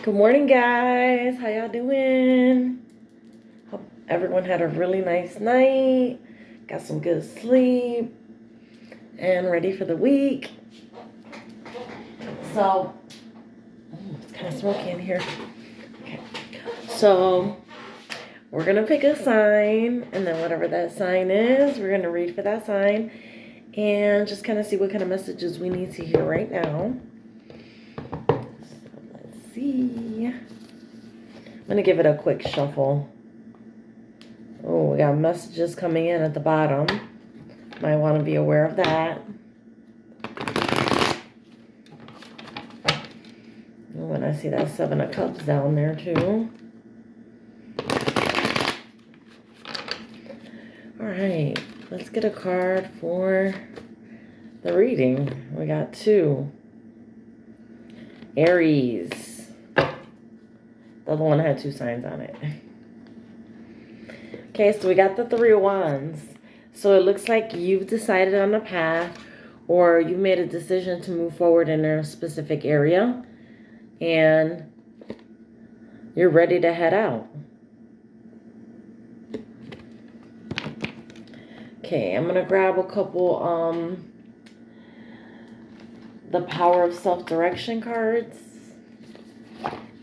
Good morning, guys. How y'all doing? Hope everyone had a really nice night, got some good sleep, and ready for the week. So, it's kind of smoky in here. Okay. So, we're going to pick a sign, and then whatever that sign is, we're going to read for that sign, and just kind of see what kind of messages we need to hear right now. So, let's see. I'm going to give it a quick shuffle. Oh, we got messages coming in at the bottom. Might want to be aware of that. Oh, and I see that Seven of Cups down there too. All right, let's get a card for the reading. We got two. Aries. The other one had two signs on it. Okay, so we got the Three of Wands. So it looks like you've decided on a path, or you made a decision to move forward in a specific area, and you're ready to head out. Okay, I'm gonna grab a couple the Power of Self-Direction cards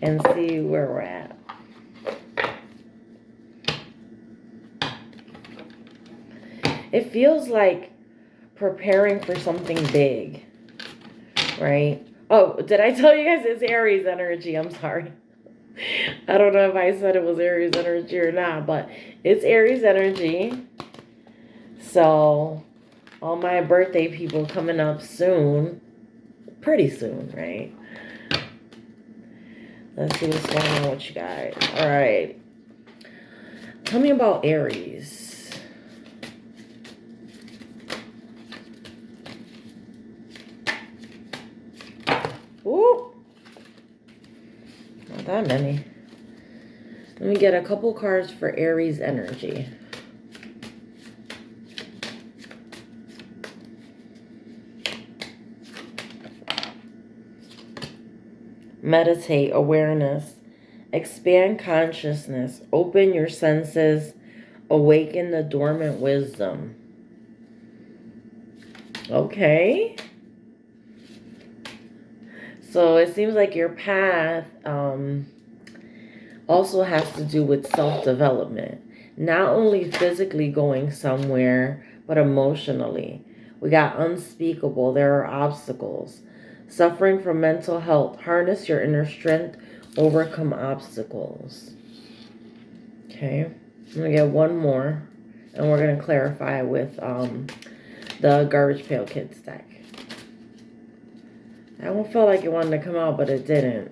and see where we're at. It feels like preparing for something big, right? Oh, did I tell you guys it's Aries energy? I'm sorry. I don't know if I said it was Aries energy or not, but it's Aries energy. So, all my birthday people coming up soon. Pretty soon, right? Let's see what's going on with you guys. All right. Tell me about Aries. Ooh. Not that many. Let me get a couple cards for Aries energy. Meditate, awareness, expand consciousness, open your senses, awaken the dormant wisdom. Okay. So it seems like your path also has to do with self-development. Not only physically going somewhere, but emotionally. We got unspeakable. There are obstacles. Suffering from mental health. Harness your inner strength. Overcome obstacles. Okay. I'm going to get one more. And we're going to clarify with the Garbage Pail Kids deck. That one felt like it wanted to come out, but it didn't.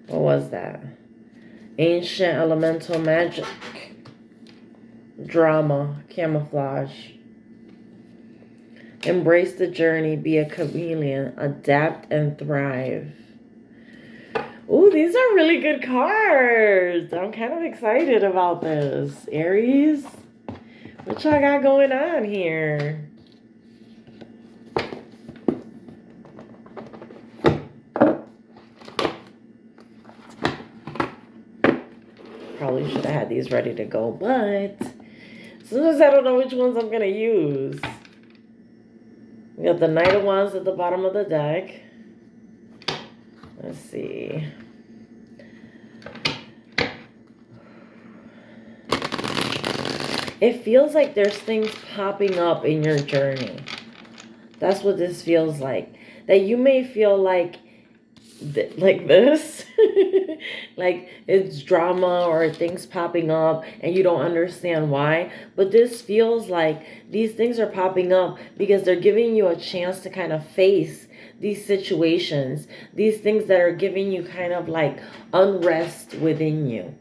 What was that? Ancient elemental magic. Drama. Camouflage. Embrace the journey. Be a chameleon. Adapt and thrive. Ooh, these are really good cards. I'm kind of excited about this. Aries, what y'all got going on here? Probably should have had these ready to go, but sometimes I don't know which ones I'm going to use. We got the Knight of Wands at the bottom of the deck. Let's see. It feels like there's things popping up in your journey. That's what this feels like. That you may feel like this. Like it's drama or things popping up and you don't understand why. But this feels like these things are popping up because they're giving you a chance to kind of face these situations. These things that are giving you kind of like unrest within you.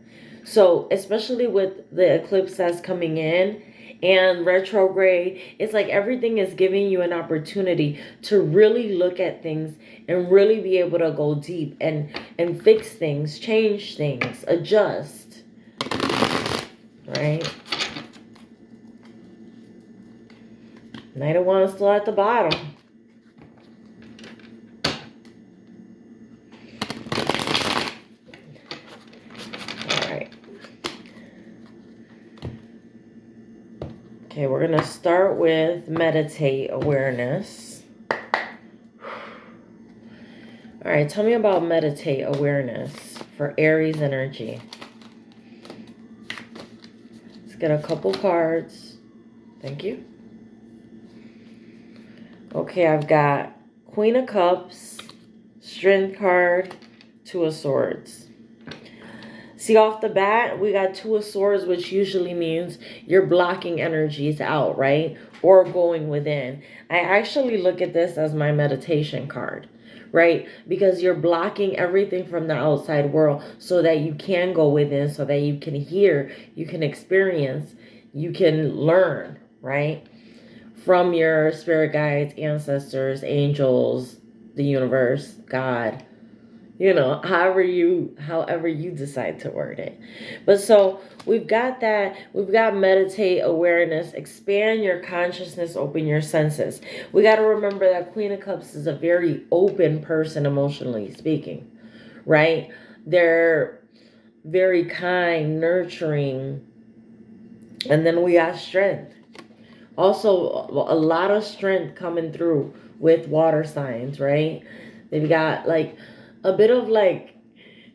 So especially with the eclipse that's coming in and retrograde, it's like everything is giving you an opportunity to really look at things and really be able to go deep and fix things, change things, adjust. Right? Knight of Wands still at the bottom. Okay, we're going to start with meditate awareness. All right, tell me about meditate awareness for Aries energy. Let's get a couple cards. Thank you. Okay, I've got Queen of Cups, Strength card, Two of Swords. See, off the bat, we got Two of Swords, which usually means you're blocking energies out, right? Or going within. I actually look at this as my meditation card, right? Because you're blocking everything from the outside world so that you can go within, so that you can hear, you can experience, you can learn, right? From your spirit guides, ancestors, angels, the universe, God, you know, however you decide to word it. But so we've got meditate awareness, expand your consciousness, open your senses. We got to remember that Queen of Cups is a very open person, emotionally speaking, right? They're very kind, nurturing. And then we got strength. Also, a lot of strength coming through with water signs, right? They've got like a bit of like,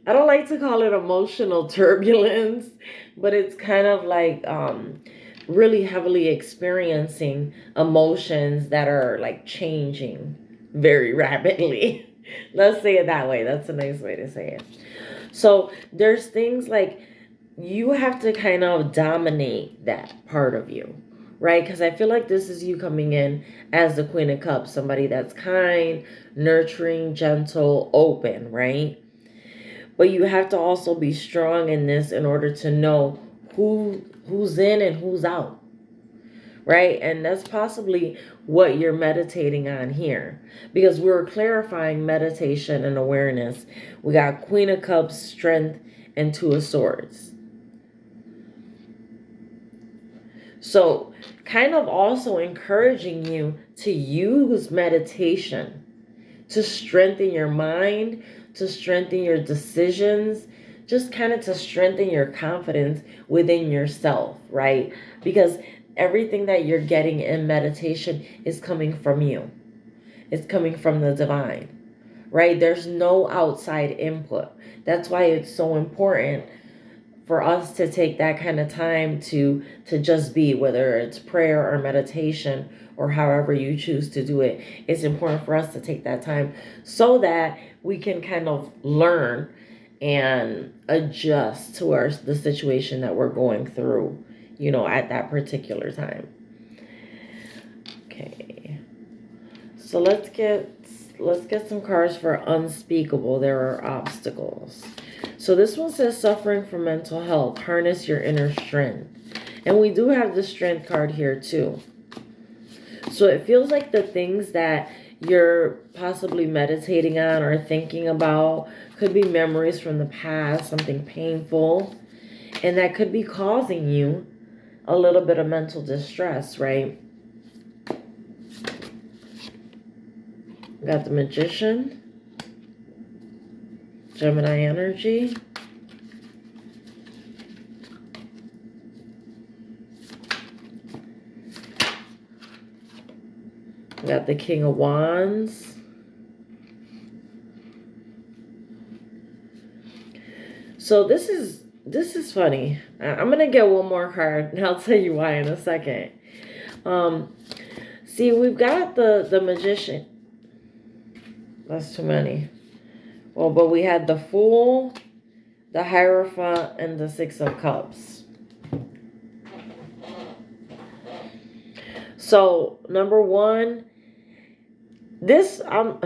I don't like to call it emotional turbulence, but it's kind of like really heavily experiencing emotions that are like changing very rapidly. Let's say it that way. That's a nice way to say it. So there's things like you have to kind of dominate that part of you, right? Because I feel like this is you coming in as the Queen of Cups, somebody that's kind, nurturing, gentle, open, right? But you have to also be strong in this in order to know who's in and who's out, right? And that's possibly what you're meditating on here, because we're clarifying meditation and awareness. We got Queen of Cups, Strength, and Two of Swords. So kind of also encouraging you to use meditation to strengthen your mind, to strengthen your decisions, just kind of to strengthen your confidence within yourself, right? Because everything that you're getting in meditation is coming from you. It's coming from the divine, right? There's no outside input. That's why it's so important for us to take that kind of time to just be, whether it's prayer or meditation or however you choose to do it. It's important for us to take that time so that we can kind of learn and adjust to the situation that we're going through, you know, at that particular time. Okay, so let's get some cards for unspeakable. There are obstacles. So this one says suffering from mental health, harness your inner strength. And we do have the strength card here too. So it feels like the things that you're possibly meditating on or thinking about could be memories from the past, something painful, and that could be causing you a little bit of mental distress, right? Got the Magician, Gemini energy. Got the King of Wands. So this is funny. I'm gonna get one more card and I'll tell you why in a second. See, we've got the Magician. That's too many. Well, but we had the Fool, the Hierophant, and the Six of Cups. So number one, this I'm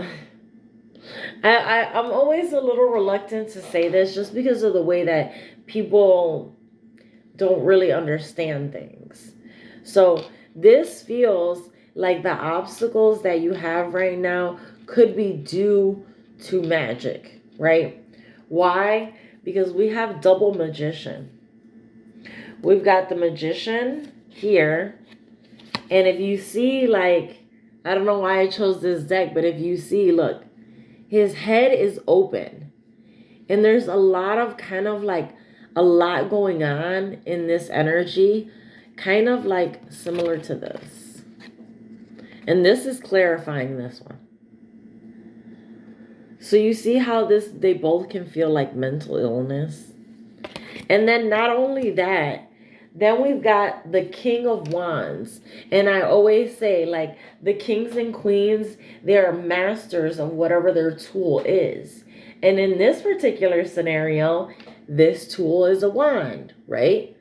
always a little reluctant to say this just because of the way that people don't really understand things. So this feels like the obstacles that you have right now could be due to magic, right? Why? Because we have double Magician. We've got the Magician here. And if you see, like, I don't know why I chose this deck, but if you see, look, his head is open. And there's a lot of kind of like a lot going on in this energy. kind of like similar to this. And this is clarifying this one. So you see how they both can feel like mental illness. And then not only that, then we've got the King of Wands. And I always say, like, the kings and queens, they're masters of whatever their tool is. And in this particular scenario, this tool is a wand, right?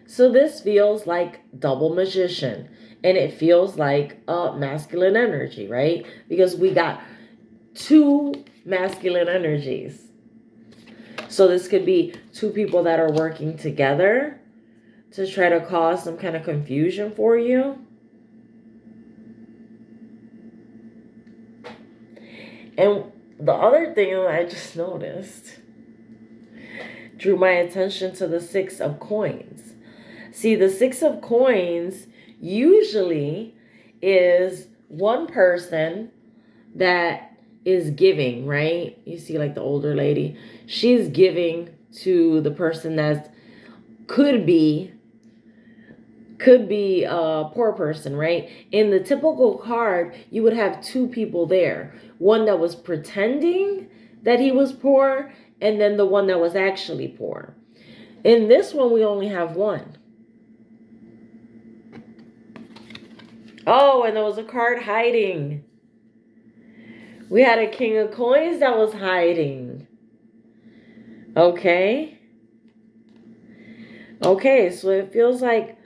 So this feels like double magician. And it feels like masculine energy, right? Because we got two masculine energies. So this could be two people that are working together to try to cause some kind of confusion for you. And the other thing that I just noticed drew my attention to the Six of Coins. See, the Six of Coins usually is one person that is giving, right? You see, like the older lady, she's giving to the person that could be a poor person, right? In the typical card, you would have two people there. One that was pretending that he was poor, and then the one that was actually poor. In this one, we only have one. Oh, and there was a card hiding. We had a King of Coins that was hiding. Okay. Okay, so it feels like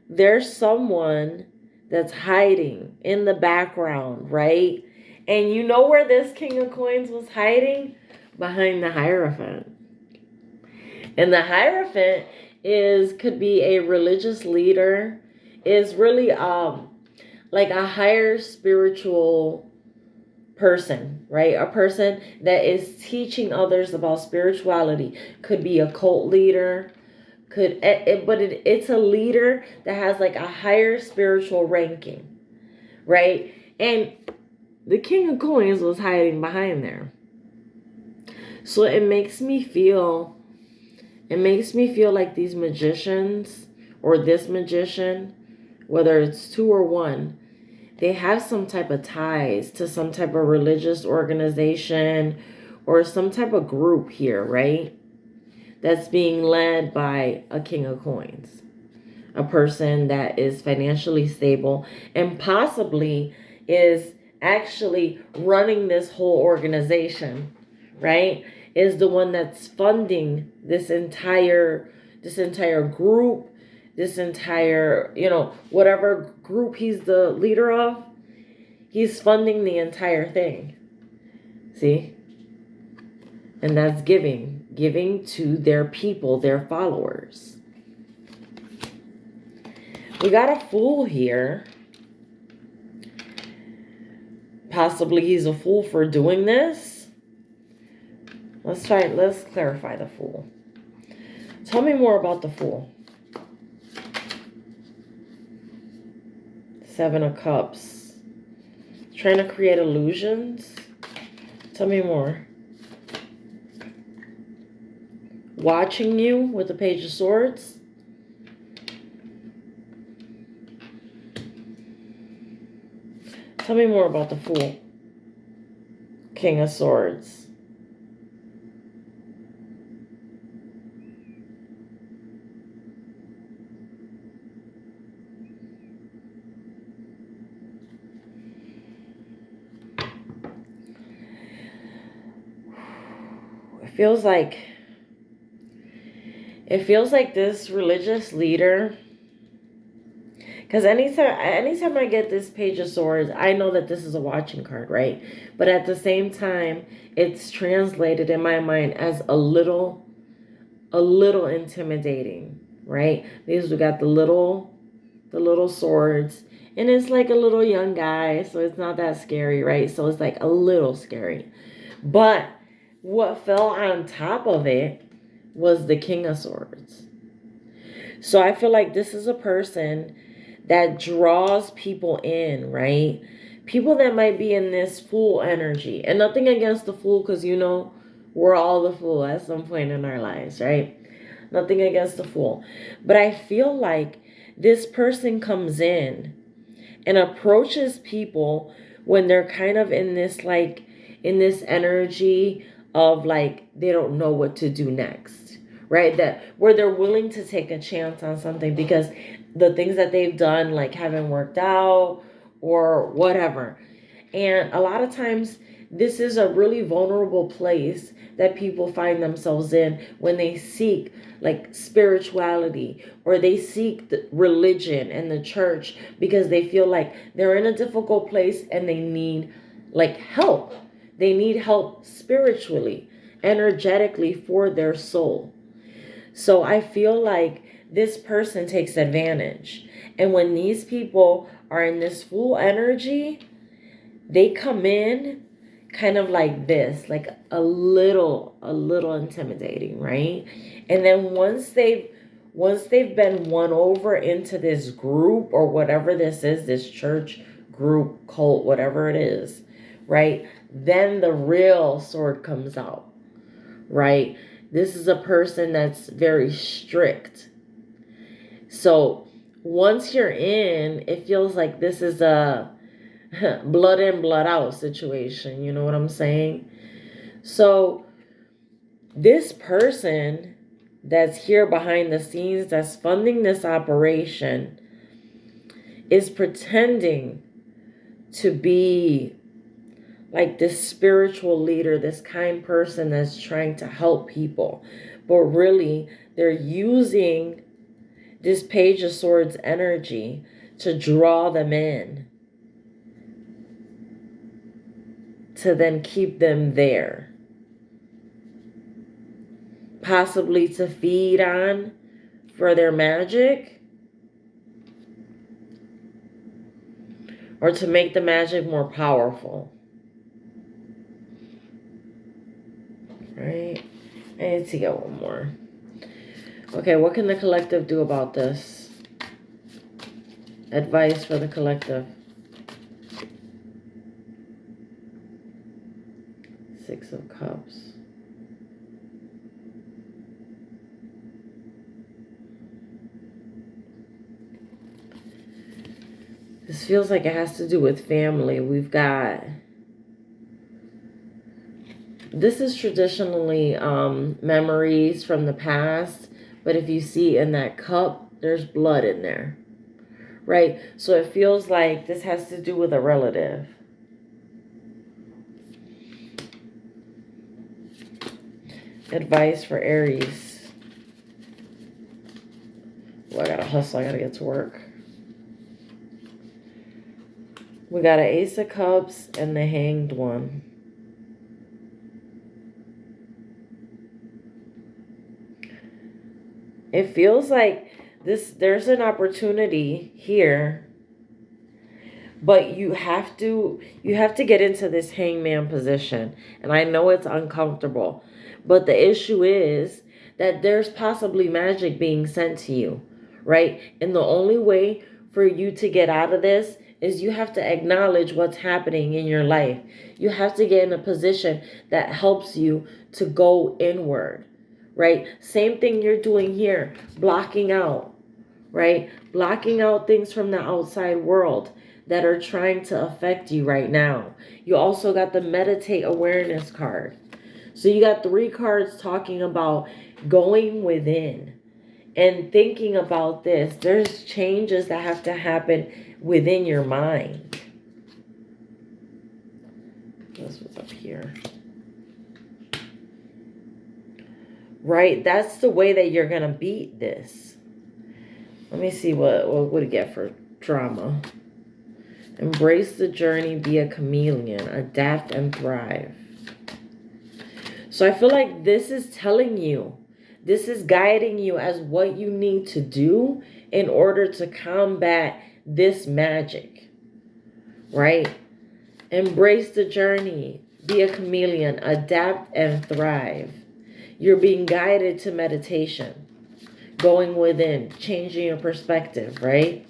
there's someone that's hiding in the background, right? And you know where this King of Coins was hiding? Behind the Hierophant. And the Hierophant could be a religious leader, is really like a higher spiritual person, right? A person that is teaching others about spirituality. Could be a cult leader, it's a leader that has like a higher spiritual ranking, right? And the King of Coins was hiding behind there. So it makes me feel like these magicians, or this magician, whether it's two or one, they have some type of ties to some type of religious organization or some type of group here, right? That's being led by a King of Coins. A person that is financially stable and possibly is actually running this whole organization, right? Is the one that's funding this entire group, this entire, whatever group he's the leader of, he's funding the entire thing. See? And that's giving to their people, their followers. We got a Fool here. Possibly he's a fool for doing this. Let's clarify the Fool. Tell me more about the Fool. Seven of Cups. Trying to create illusions. Tell me more. Watching you with the Page of Swords. Tell me more about the Fool. King of Swords. It feels like this religious leader, because anytime I get this Page of Swords, I know that this is a watching card, right? But at the same time, it's translated in my mind as a little intimidating, right? Because we got the little swords, and it's like a little young guy, so it's not that scary, right? So it's like a little scary. But what fell on top of it was the King of Swords. So I feel like this is a person that draws people in, right? People that might be in this Fool energy. And nothing against the Fool, because we're all the Fool at some point in our lives, right? Nothing against the Fool. But I feel like this person comes in and approaches people when they're kind of in this energy of like they don't know what to do next, right? That where they're willing to take a chance on something because the things that they've done like haven't worked out or whatever. And a lot of times this is a really vulnerable place that people find themselves in when they seek like spirituality or they seek the religion and the church because they feel like they're in a difficult place and they need like help. They need help spiritually, energetically for their soul. So I feel like this person takes advantage. And when these people are in this full energy, they come in kind of like this, like a little intimidating, right? And then once they've been won over into this group or whatever this is, this church, group, cult, whatever it is, right? Then the real sword comes out, right? This is a person that's very strict. So once you're in, it feels like this is a blood in, blood out situation. You know what I'm saying? So this person that's here behind the scenes, that's funding this operation, is pretending to be like this spiritual leader, this kind person that's trying to help people. But really, they're using this Page of Swords energy to draw them in, to then keep them there. Possibly to feed on for their magic, or to make the magic more powerful. Right? I need to get one more. Okay, what can the collective do about this? Advice for the collective. Six of Cups. This feels like it has to do with family. We've got... This is traditionally memories from the past. But if you see in that cup, there's blood in there. Right? So it feels like this has to do with a relative. Advice for Aries. Well, I gotta hustle. I gotta get to work. We got an Ace of Cups and the Hanged One. It feels like there's an opportunity here, but you have to get into this hangman position. And I know it's uncomfortable, but the issue is that there's possibly magic being sent to you, right? And the only way for you to get out of this is you have to acknowledge what's happening in your life. You have to get in a position that helps you to go inward, right? Same thing you're doing here, blocking out, right? Blocking out things from the outside world that are trying to affect you right now. You also got the Meditate Awareness card. So you got 3 cards talking about going within and thinking about this. There's changes that have to happen within your mind. That's what's up here. Right? That's the way that you're going to beat this. Let me see what would it get for drama. Embrace the journey, be a chameleon, adapt and thrive. So I feel like this is telling you, this is guiding you as what you need to do in order to combat this magic, right? Embrace the journey, be a chameleon, adapt and thrive. You're being guided to meditation, going within, changing your perspective, right?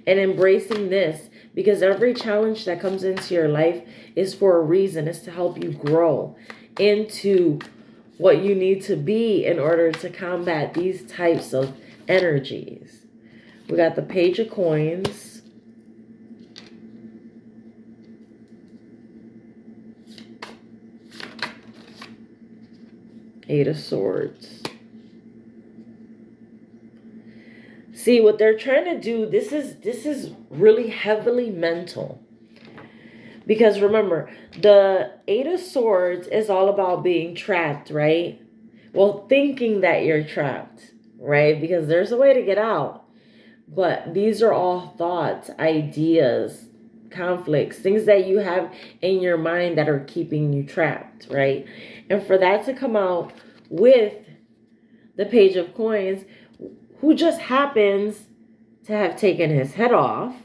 And embracing this, because every challenge that comes into your life is for a reason. It's to help you grow into what you need to be in order to combat these types of energies, We got the Page of Coins. Eight of Swords. See, what they're trying to do, this is really heavily mental. Because remember, the Eight of Swords is all about being trapped, right? Well, thinking that you're trapped, right? Because there's a way to get out. But these are all thoughts, ideas, conflicts, things that you have in your mind that are keeping you trapped, right? And for that to come out with the Page of Coins, who just happens to have taken his head off,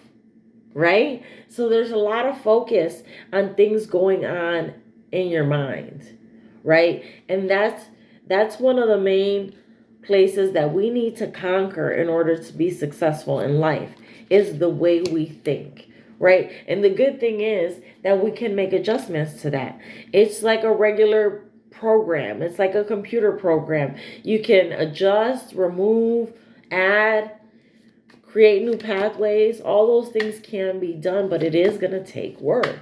right? So there's a lot of focus on things going on in your mind, right? And that's one of the main places that we need to conquer in order to be successful in life, is the way we think, right? And the good thing is that we can make adjustments to that. It's like a regular program. It's like a computer program. You can adjust, remove, add, create new pathways. All those things can be done, but it is going to take work,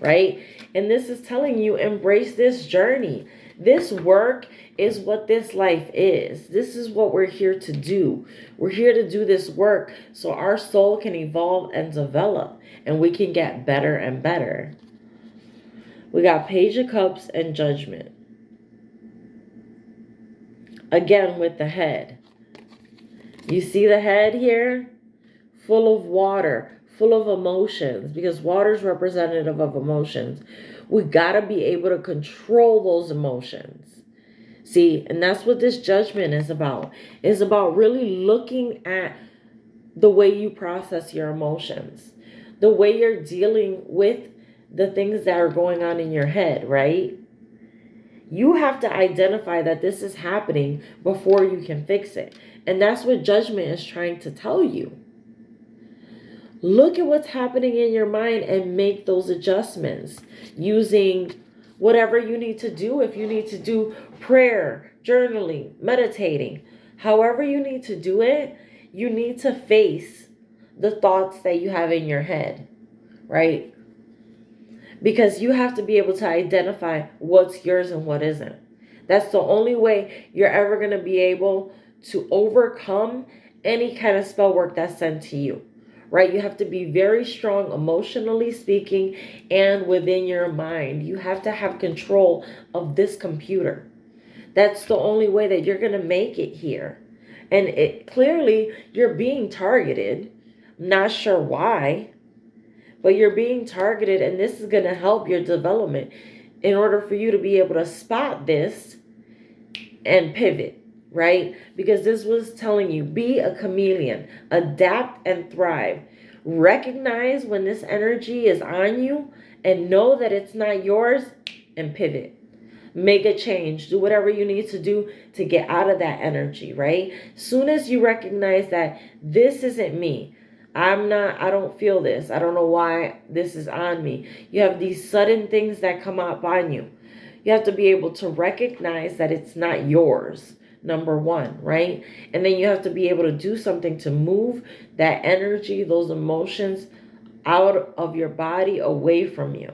right? And this is telling you, embrace this journey. This work is what this life is. This is what we're here to do. We're here to do this work so our soul can evolve and develop, and we can get better and better. We got Page of Cups and Judgment. Again, with the head. You see the head here? Full of water, full of emotions, because water is representative of emotions. We got to be able to control those emotions. See, and that's what this judgment is about. It's about really looking at the way you process your emotions, the way you're dealing with the things that are going on in your head, right? You have to identify that this is happening before you can fix it. And that's what judgment is trying to tell you. Look at what's happening in your mind and make those adjustments using whatever you need to do. If you need to do prayer, journaling, meditating, however you need to do it, you need to face the thoughts that you have in your head, right? Because you have to be able to identify what's yours and what isn't. That's the only way you're ever going to be able to overcome any kind of spell work that's sent to you, right? You have to be very strong emotionally speaking and within your mind. You have to have control of this computer. That's the only way that you're going to make it here. And it clearly you're being targeted. Not sure why, but you're being targeted, and this is going to help your development in order for you to be able to spot this and pivot, right? Because this was telling you, be a chameleon, adapt and thrive. Recognize when this energy is on you and know that it's not yours, and pivot. Make a change. Do whatever you need to do to get out of that energy, right? Soon as you recognize that this isn't me, I don't feel this, I don't know why this is on me. You have these sudden things that come up on you. You have to be able to recognize that it's not yours, number one, right? And then you have to be able to do something to move that energy, those emotions out of your body, away from you.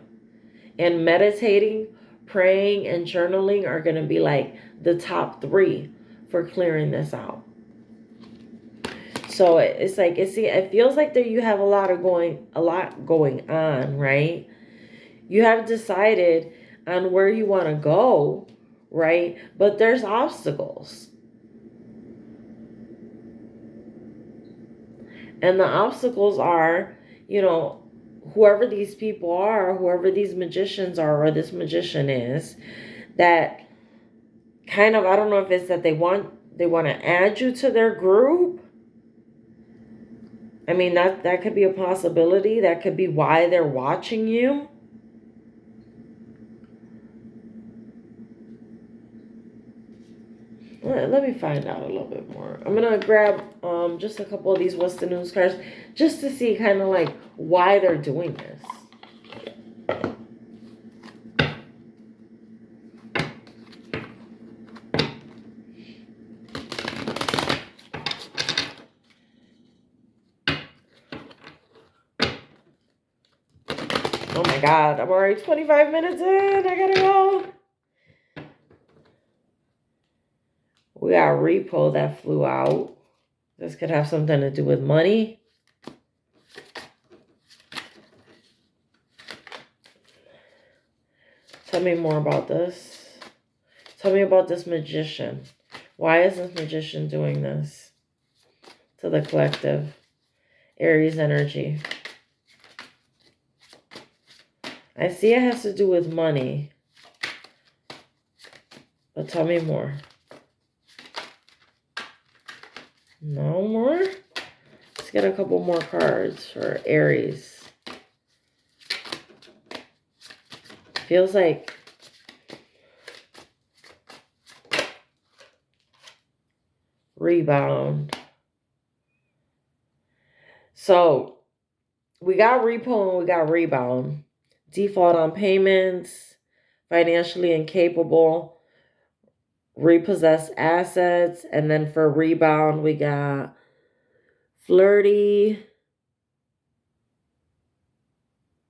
And meditating, praying, and journaling are going to be like the top 3 for clearing this out. So it's like, it feels like that you have a lot going on, right? You have decided on where you want to go, right? But there's obstacles. And the obstacles are, whoever these people are, whoever these magicians are, or this magician is, that kind of, I don't know if it's that they want to add you to their group. I mean, that could be a possibility. That could be why they're watching you. Let me find out a little bit more. I'm going to grab just a couple of these What's the News cards just to see kind of like why they're doing this. Oh my God, I'm already 25 minutes in. I gotta go. We got repo that flew out. This could have something to do with money. Tell me more about this. Tell me about this magician. Why is this magician doing this to the collective? Aries energy. I see it has to do with money. But tell me more. No more? Let's get a couple more cards for Aries. Feels like rebound. So we got repo and we got rebound. Default on payments, financially incapable, repossessed assets, and then for rebound we got flirty,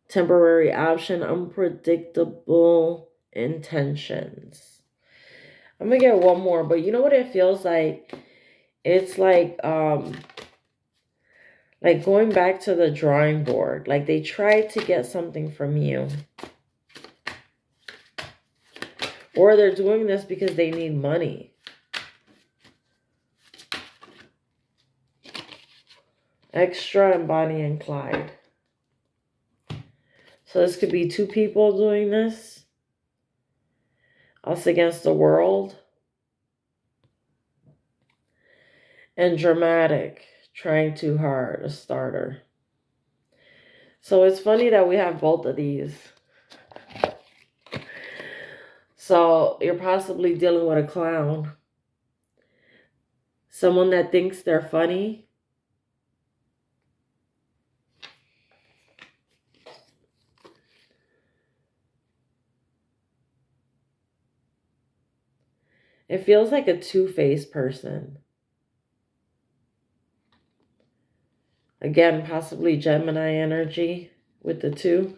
temporary option, unpredictable intentions. I'm gonna get one more, but you know what it feels like? It's like going back to the drawing board. Like they tried to get something from you. Or they're doing this because they need money. Extra and Bonnie and Clyde. So this could be two people doing this. Us against the world. And dramatic. Trying too hard. A starter. So it's funny that we have both of these. So you're possibly dealing with a clown. Someone that thinks they're funny. It feels like a two-faced person. Again, possibly Gemini energy with the two.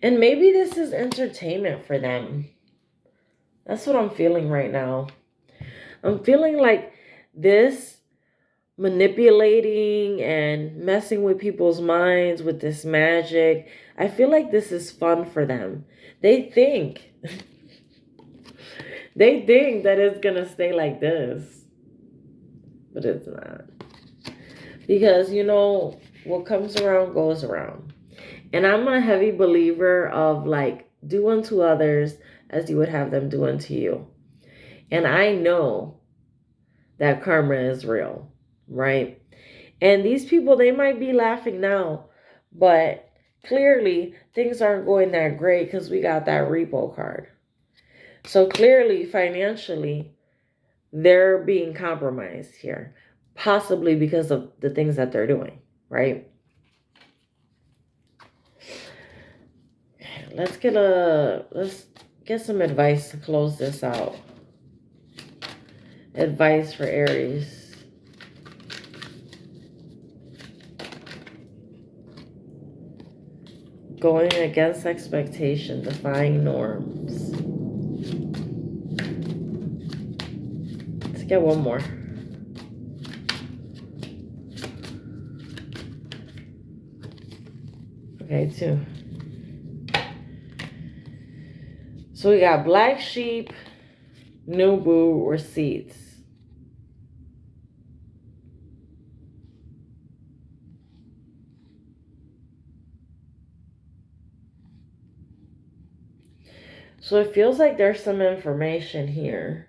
And maybe this is entertainment for them. That's what I'm feeling right now. I'm feeling like this manipulating and messing with people's minds with this magic. I feel like this is fun for them. They think that it's going to stay like this. But it's not. Because, you know, what comes around goes around. And I'm a heavy believer of like, do unto others as you would have them do unto you. And I know that karma is real, right? And these people, they might be laughing now, but clearly things aren't going that great because we got that repo card. So clearly, financially, they're being compromised here, possibly because of the things that they're doing, right? Let's get some advice to close this out. Advice for Aries. Going against expectation, defying norms. Let's get one more. Okay, two. So we got black sheep, new boo, receipts. So it feels like there's some information here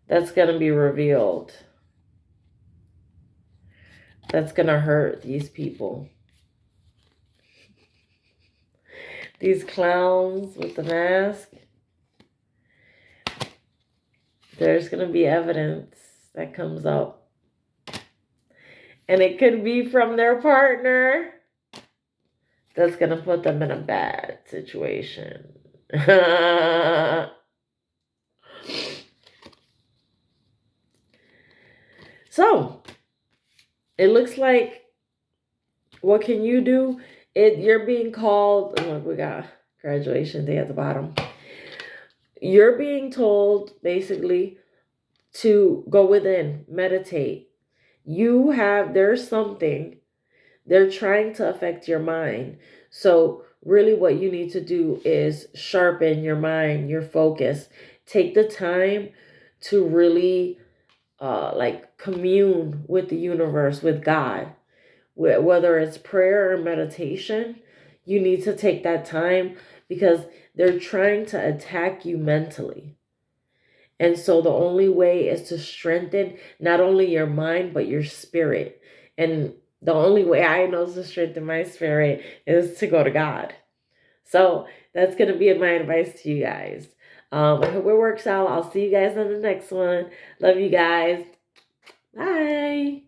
that's going to be revealed. That's going to hurt these people. These clowns with the mask. There's going to be evidence that comes up. And it could be from their partner. That's going to put them in a bad situation. So, it looks like what can you do? You're being called. Look, we got graduation day at the bottom. You're being told basically to go within, meditate. There's something, they're trying to affect your mind. So, really, what you need to do is sharpen your mind, your focus. Take the time to really like commune with the universe, with God. Whether it's prayer or meditation, you need to take that time because they're trying to attack you mentally. And so the only way is to strengthen not only your mind, but your spirit. And the only way I know to strengthen my spirit is to go to God. So that's going to be my advice to you guys. I hope it works out. I'll see you guys on the next one. Love you guys. Bye.